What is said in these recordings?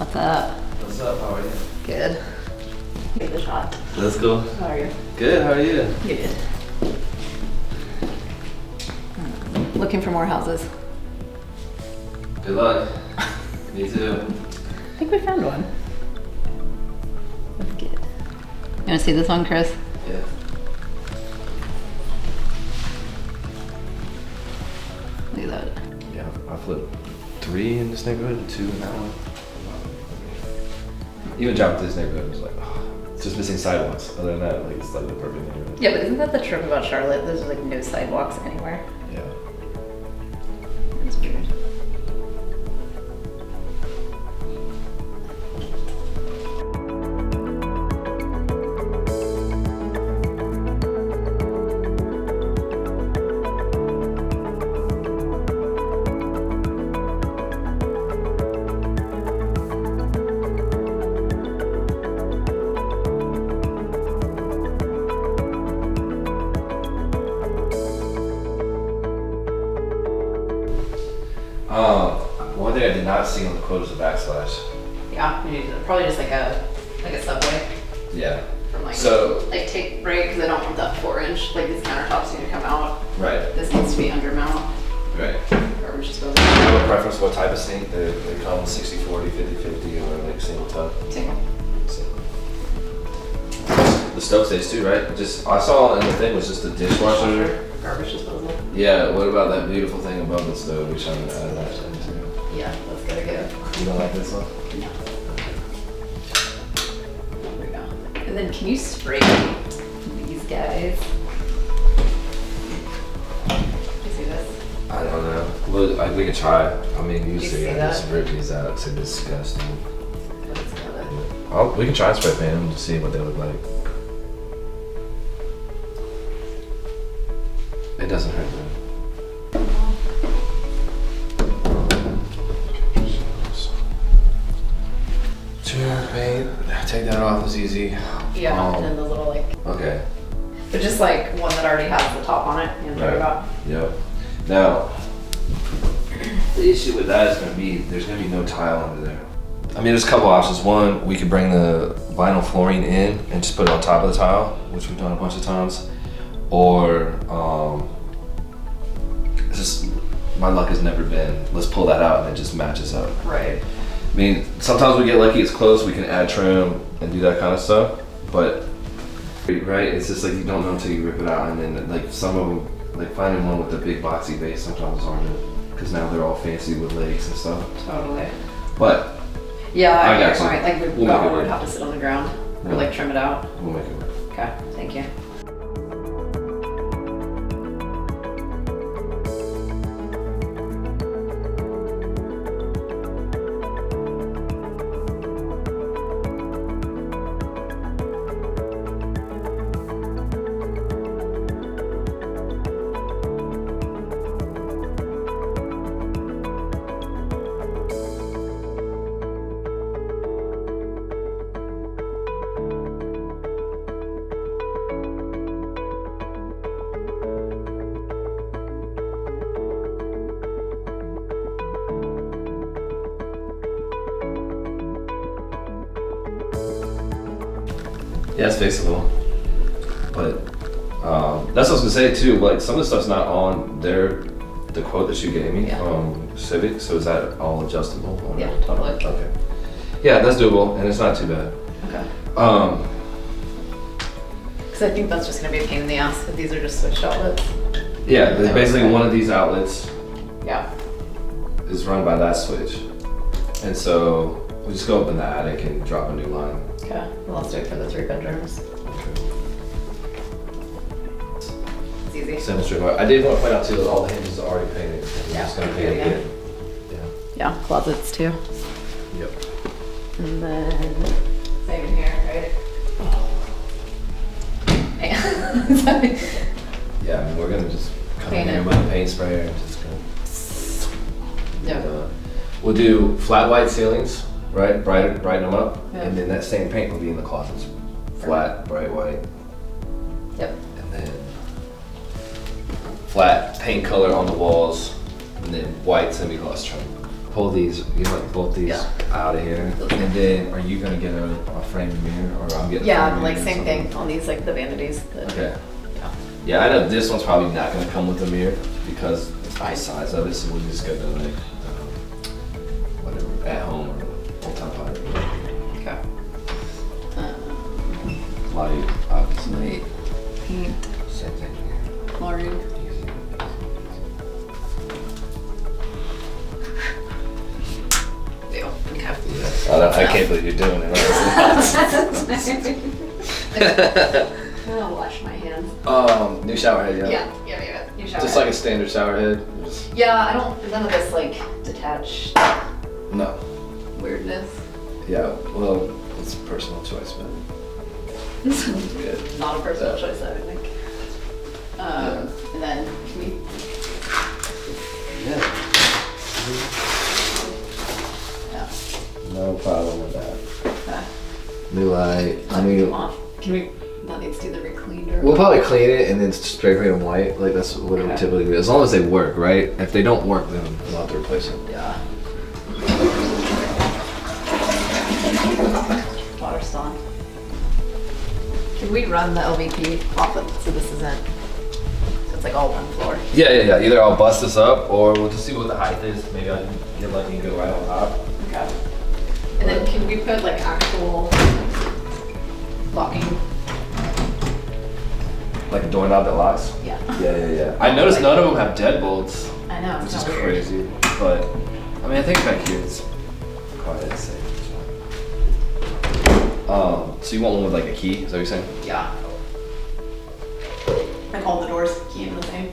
What's up? What's up? How are you? Good. Give it a shot. Let's go. How are you? Good. How are you? Good. Looking for more houses. Good luck. Me too. I think we found one. That's good. You want to see this one, Chris? Yeah. Look at that. Yeah, I flipped 3 in this neighborhood and 2 in that one. Even driving to this neighborhood was like, oh, it's just missing sidewalks. Other than that, like it's like the perfect neighborhood. Yeah, but isn't that the trip about Charlotte? There's like no sidewalks anywhere. Yeah. It's weird. One thing I did not see on the quote was a backslash. Yeah, we need to, probably just like a subway. Yeah. From like, So like take right, because I don't want that 4-inch. Like these countertops need to come out. right, This needs to be under mount. right. Or we just go Do you have a preference what type of sink? They come 60/40, 50/50, or like single tub? single. Single. The stove stays too, right? Just I saw in the thing was just a dishwasher. Garbage disposal. Yeah. What about that beautiful thing above the stove? We should add that into. Yeah, that's gotta go. You don't like this one? No. There we go. And then can you spray these guys? You see this? I don't know. Well, we can try. I mean, usually see I just that? rip these out. It's disgusting. But it's gotta. We can try and spray paint them to see what they look like. It doesn't hurt though. Paint. Take that off is easy. Yeah, and then the little like, Okay. but just like one that already has the top on it. You know what I'm talking about? Yep. Now, the issue with that is going to be there's going to be no tile under there. I mean, there's a couple options. One, we could bring the vinyl flooring in and just put it on top of the tile, which we've done a bunch of times. Or, it's just my luck has never been. Let's pull that out and it just matches up. Right. I mean, sometimes we get lucky, it's close, we can add trim and do that kind of stuff, but, right, it's just like you don't know until you rip it out, and then like some of them, like finding one with the big boxy base sometimes is harder, because now they're all fancy with legs and stuff. Totally. But, Yeah, I I got get your you. point. Like We'll that make it one work. would have to sit on the ground or like trim it out. we'll make it work. Okay, thank you. Yeah, it's fixable, but that's what I was gonna say too, like some of the stuff's not on the quote that you gave me Yeah. from Civic, so is that all adjustable? Or- Yeah, totally. Okay. Yeah, that's doable, and it's not too bad. Okay. Um, Because I think that's just gonna be a pain in the ass if these are just switched outlets. yeah, there's basically one of these outlets Yeah. is run by that switch. And so we just go up in the attic and drop a new line. Okay. Well, let's do it for the 3 bedrooms. It's easy. 7 strip. I did want to point out too that all the hinges are already painted. We're Yeah, just gonna do paint it it again. again. Yeah, closets too. Yep. And then same in here, right? Sorry. Yeah, I mean, we're gonna just come in Paint here it. with a paint sprayer and just go. Yeah. We'll do flat white ceilings, right? Brighten them up, Yeah. and then that same paint will be in the closets. Flat, bright white, Yep. and then flat paint color on the walls, and then white semi-gloss trim. pull these, you know, like both these Yeah. out of here. And then, are you gonna get a framed mirror, or I'm getting? Yeah, a framed like mirror or same something? thing on these, like the vanities. Okay. Yeah. Yeah, I know this one's probably not gonna come with a mirror because of fine. the size of it, so we'll just go to like whatever, at home or old time pottery. Okay. Light, obviously. Wait. Paint. Same thing here. Chlorine. Ew. Okay. I can't believe you're doing it. I'm gonna wash my hands. New shower head, Yeah. You shower. Just like a standard shower head. Yeah, I don't. None of this like detached No. weirdness. Yeah, well, it's a personal choice, man. Good. Not a personal choice, I would think. And then can we? Yeah. Yeah. No problem with that. Okay. New light. Come on. Can we? That needs to either be cleaned or. We'll probably clean it and then spray paint them white. Like that's what it would Okay. typically be. As long as they work, right? If they don't work, then we'll have to replace them. Yeah. Water's still on. Can we run the LVP off it so this isn't? So it's like all one floor. Yeah. Either I'll bust this up, or we'll just see what the height is. Maybe I can get lucky and go right on top. Okay. And then can we put like actual locking? Like a doorknob that locks. Yeah. Yeah. I noticed none of them have deadbolts, I know. which It's is not weird. crazy. But I mean, I think back here it's quiet and safe. So you want one with like a key? Is that what you're saying? Yeah. Like all the doors key in the same.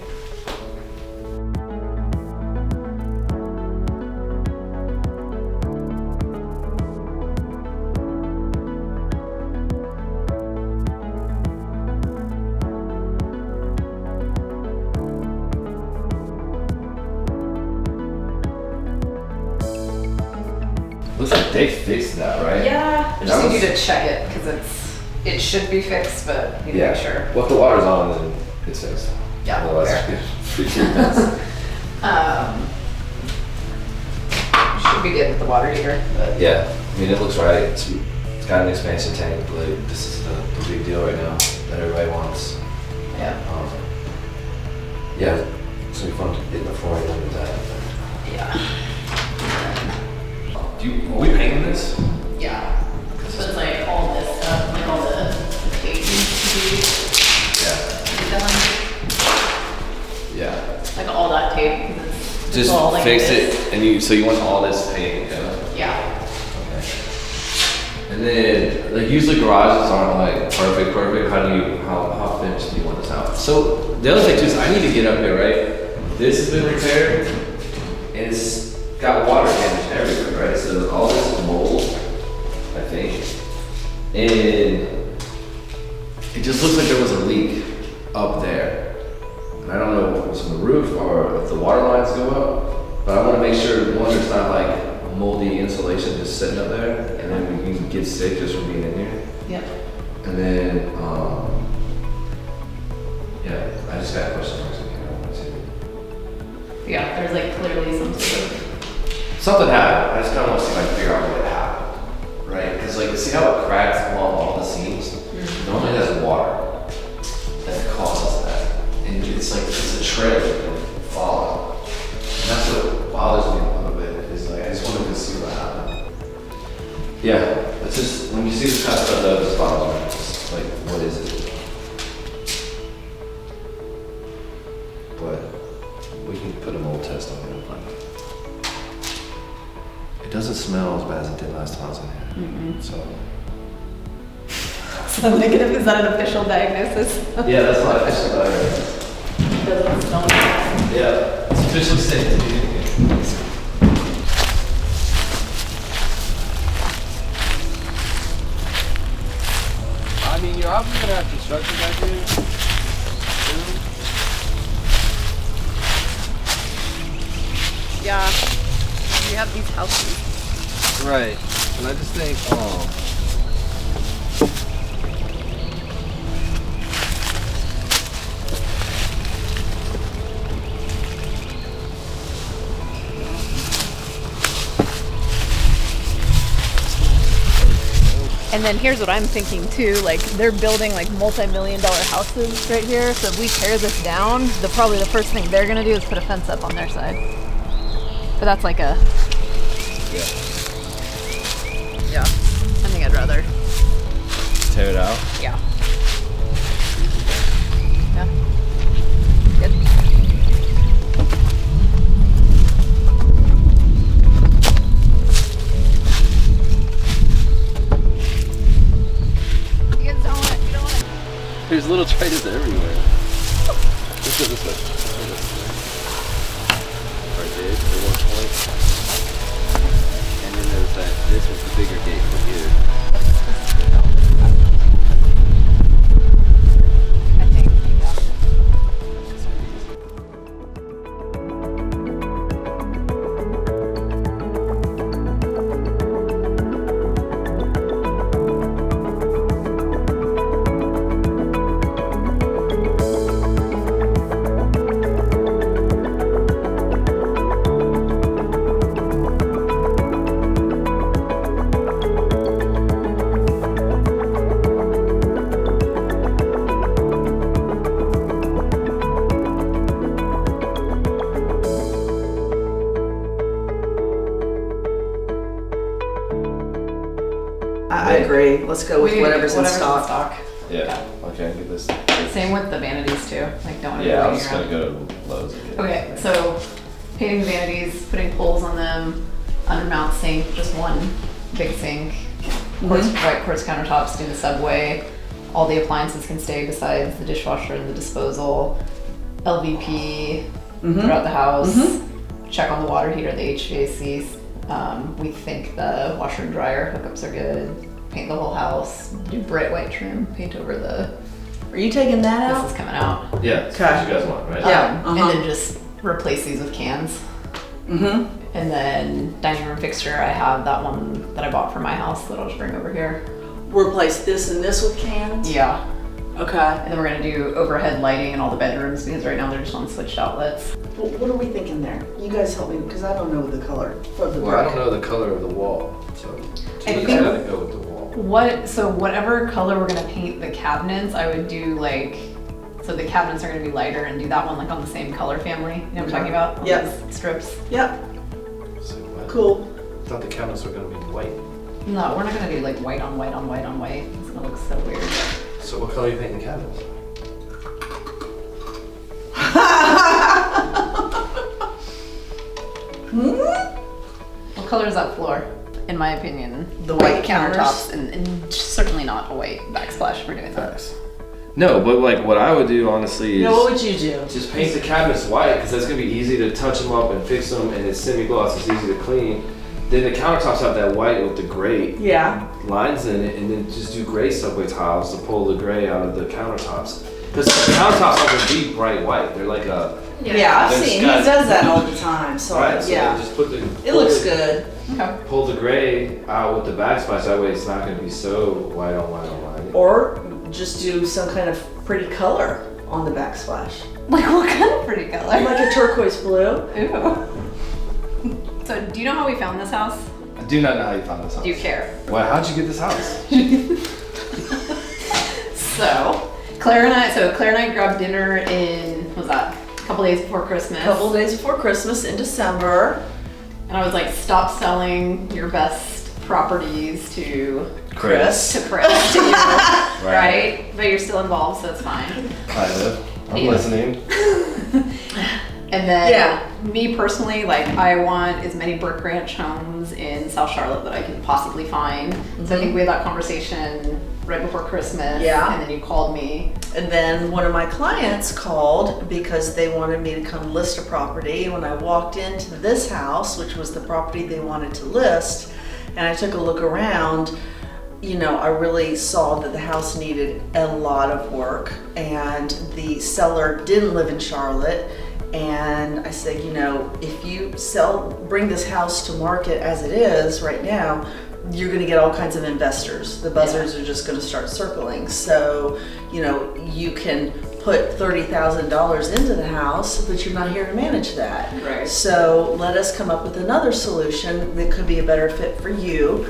Looks like they fixed that, right? Yeah. I That just need you was- to check it because it should be fixed, but you need to make sure. Well, if the water's on, then it's fixed. Yeah, Otherwise, fair. it's freaking mess. Should be good with the water heater, but Yeah, I mean, it looks right. It's got an expansion tank, but this is the big deal right now that everybody wants. yeah. Yeah, it's gonna be fun to get before I go into that. Yeah. Are we painting this? Yeah. So it's like all this stuff, like all the tape needs to Yeah. be done. Yeah. Like all that tape. 'Cause it's Just all like fix this. it, and so you want all this paint, yeah? Yeah. Okay. And then, like, usually garages aren't like perfect. How finished do you want this out? So the other thing too is I need to get up here, right? This has been repaired, and it's got water damage everywhere, right? So all this is mold, I think, and it just looks like there was a leak up there. And I don't know if it was from the roof or if the water lines go up, but I want to make sure one, there's not like moldy insulation just sitting up there, and then we can get sick just from being in here. Yep. And then, yeah, I just got questions marks in here. I want to Yeah, there's like clearly some sort of. Something happened. I just kind of want to see if I can figure out what happened, right? Because like, see how it cracks along all the seams? Normally that's water that causes that, and it's like it's a trail that will follow. And that's what bothers me a little bit. Is like I just wanted to see what happened. Yeah, it's just when you see this kind of stuff, that just bothers me. It's like, what is it? But we can put a mold test on it. It doesn't smell as bad as it did last time I was in here. So. So negative, is that an official diagnosis? Yeah, that's not official diagnosis. Doesn't smell like that. Yeah, it's officially safe to be in here. I mean, you're obviously gonna have construction back here. Yeah. We have these houses. Right. And I just think, And then here's what I'm thinking too, like they're building like multi-million-dollar houses right here. So if we tear this down, probably the first thing they're gonna do is put a fence up on their side. But that's like a, yeah, I think I'd rather. Tear it out. Yeah. Yeah. Good. You guys don't want it. You don't want it. There's little traitors everywhere. This way. Right there, the 1 point. And then there's that, this was the bigger gate from here. I think, yeah. I agree. Let's go with whatever's in stock. Yeah, okay, get this. Same with the vanities too. Like don't want to Yeah, I'm be just waiting gonna around. go to Lowe's and get Okay, so painting the vanities, putting poles on them, undermount sink, just one big sink, white quartz countertops, doing the subway. All the appliances can stay besides the dishwasher and the disposal. LVP throughout the house. Check on the water heater, the HVAC. We think the washer and dryer hookups are good. Paint the whole house. Do bright white trim. Paint over the. Are you taking that This out? is coming out. Yeah, that's what you guys want, right? Yeah. And then just replace these with cans. And then dining room fixture, I have that one that I bought for my house that I'll just bring over here. Replace this and this with cans? Yeah. Okay. And then we're gonna do overhead lighting in all the bedrooms because right now they're just on switched outlets. Well, what are we thinking there? You guys help me because I don't know the color for the Well, I don't brick. know the color of the wall, so I to me, think- I gotta go with the wall. So whatever color we're gonna paint the cabinets, I would do like, so the cabinets are gonna be lighter and do that one like on the same color family. You know what I'm talking about? On Yep. those strips. Yep, So what? cool. I thought the cabinets were gonna be white. No, we're not gonna do like white on white on white on white. It's gonna look so weird. So what color are you painting the cabinets? What color is that floor? In my opinion, The white countertops and certainly not a white backsplash for doing that. Facts. No, but like what I would do honestly is No, what would you do? just paint the cabinets white because that's gonna be easy to touch them up and fix them, and it's semi-gloss. It's easy to clean. Then the countertops have that white with the gray Yeah. lines in it, and then just do gray subway tiles to pull the gray out of the countertops. Because the countertops aren't gonna be bright white. They're like a Yeah, I've There's seen, he got- does that all the time, so right. So yeah. just put the It looks good. Okay. Pull the gray out with the backsplash. That way, it's not gonna be so white on white on white. Or just do some kind of pretty color on the backsplash. Like what kind of pretty color? Like a turquoise blue. Ooh. So do you know how we found this house? I do not know how you found this house. Do you care? Why? How'd you get this house? So Claire and I grabbed dinner in, what was that? A couple days before Christmas. A couple days before Christmas in December. And I was like, stop selling your best properties to Chris. to you, right? But you're still involved, so it's fine. Kind of. I'm Yeah. listening. And then Yeah. me personally, like I want as many brick ranch homes in South Charlotte that I can possibly find. So I think we had that conversation right before Christmas. Yeah. And then you called me. And then one of my clients called because they wanted me to come list a property. When I walked into this house, which was the property they wanted to list, and I took a look around, you know, I really saw that the house needed a lot of work, and the seller didn't live in Charlotte. And I said, you know, if you bring this house to market as it is right now, you're gonna get all kinds of investors. The buzzers are just gonna start circling. So, you know, you can put $30,000 into the house, but you're not here to manage that. Right. So let us come up with another solution that could be a better fit for you.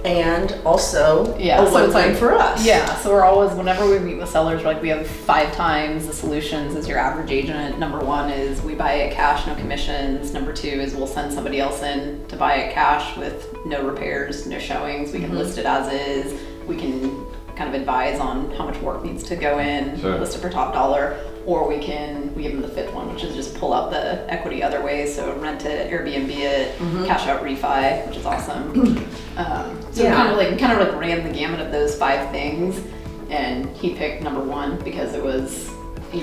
and also Yeah, a so win it's like win for us. Yeah, so we're always, whenever we meet with sellers, we're like, we have 5 times the solutions as your average agent. Number 1 is we buy it cash, no commissions. Number 2 is we'll send somebody else in to buy it cash with no repairs, no showings. We can list it as is. We can kind of advise on how much work needs to go in, Sure. list it for top dollar. Or we give them the 5th one, which is just pull out the equity other ways. So rent it, Airbnb it, cash out refi, which is awesome. So we kind of like ran the gamut of those 5 things, and he picked number 1 because it was,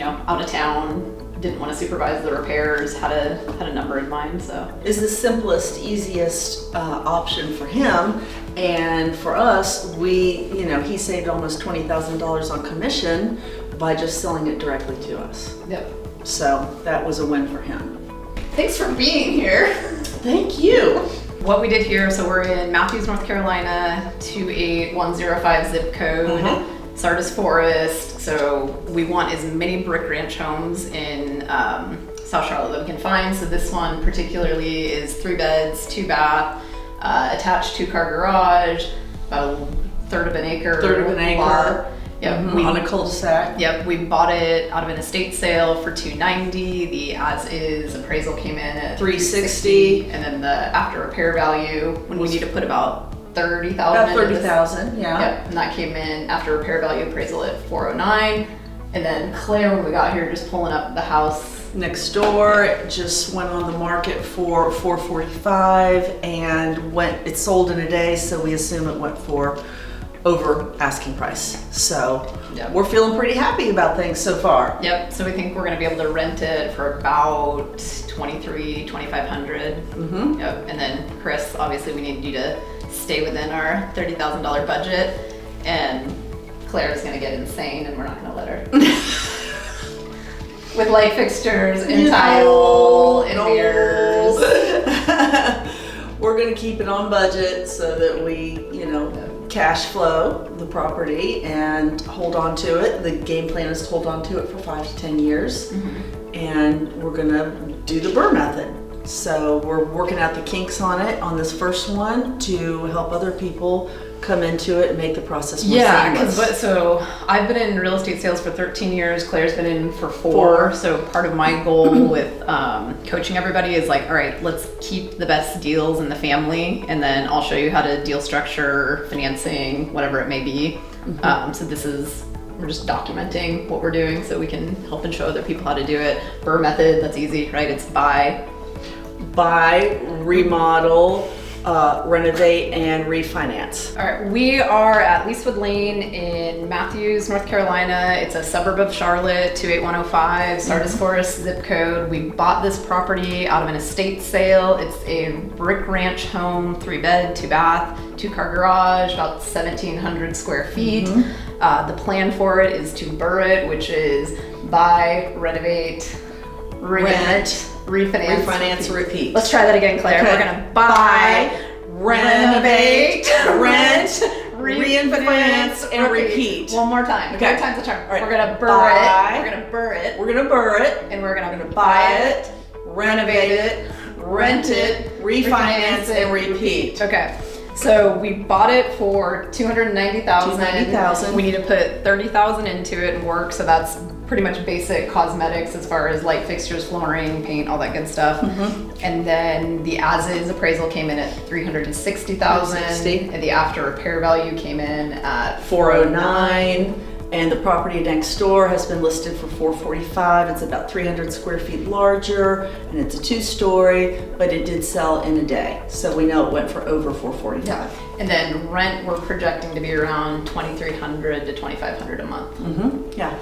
out of town, didn't want to supervise the repairs, had a number in mind. So Is the simplest, easiest option for him, and for us, he saved almost $20,000 on commission by just selling it directly to us. yep. So that was a win for him. Thanks for being here. Thank you. What we did here, so we're in Matthews, North Carolina, 28105 zip code, Sardis Forest. So we want as many brick ranch homes in South Charlotte that we can find. So this one particularly is 3 beds, 2 bath, attached 2-car garage, about a third of an acre. Lot. Yep. On a cul-de-sac. Yep, we bought it out of an estate sale for $290. The as-is appraisal came in at $360, and then the after repair value, when we need to put about $30,000. About $30,000, yeah. Yep, and that came in after repair value appraisal at $409. And then Claire, when we got here, just pulling up the house. Next door, it just went on the market for $445 and it sold in a day, so we assume it went for over asking price. So Yep. we're feeling pretty happy about things so far. Yep, so we think we're gonna be able to rent it for about $2,500. Yep, and then Chris, obviously we need you to stay within our $30,000 budget, and Claire's gonna get insane and we're not gonna let her. With light fixtures and tile and mirrors. We're gonna keep it on budget so that we, cash flow the property and hold on to it. The game plan is to hold on to it for 5 to 10 years. And we're gonna do the BRRRR method. So we're working out the kinks on it on this first one to help other people come into it and make the process more seamless. So I've been in real estate sales for 13 years. Claire's been in for 4. So part of my goal with coaching everybody is like, all right, let's keep the best deals in the family, and then I'll show you how to deal structure, financing, whatever it may be. So we're just documenting what we're doing so we can help and show other people how to do it. BRRRR method, that's easy, right? It's buy, remodel, renovate, and refinance. All right, we are at Leasewood Lane in Matthews, North Carolina. It's a suburb of Charlotte, 28105, Sardis Forest zip code. We bought this property out of an estate sale. It's a brick ranch home, 3 bed, 2 bath, 2-car garage, about 1,700 square feet. The plan for it is to BRRRR it, which is buy, renovate, rent, refinance, repeat. Let's try that again, Claire. Okay. We're gonna buy, renovate, rent, refinance, and repeat. One more time. Okay. 3 times the charm. All right. We're gonna BRRRR Buy. it. We're gonna BRRRR it. We're gonna BRRRR it, And we're gonna buy it, renovate it, rent it, refinance, and repeat. Okay. So we bought it for $290,000. $290,000. We need to put $30,000 into it and work. So that's pretty much basic cosmetics as far as light fixtures, flooring, paint, all that good stuff. And then the as-is appraisal came in at $360,000, $360,000. and the after repair value came in at $409. And the property next door has been listed for $445. It's about 300 square feet larger, and it's a 2-story, but it did sell in a day. So we know it went for over $445. Yeah. And then rent, we're projecting to be around $2,300 to $2,500 a month. Yeah.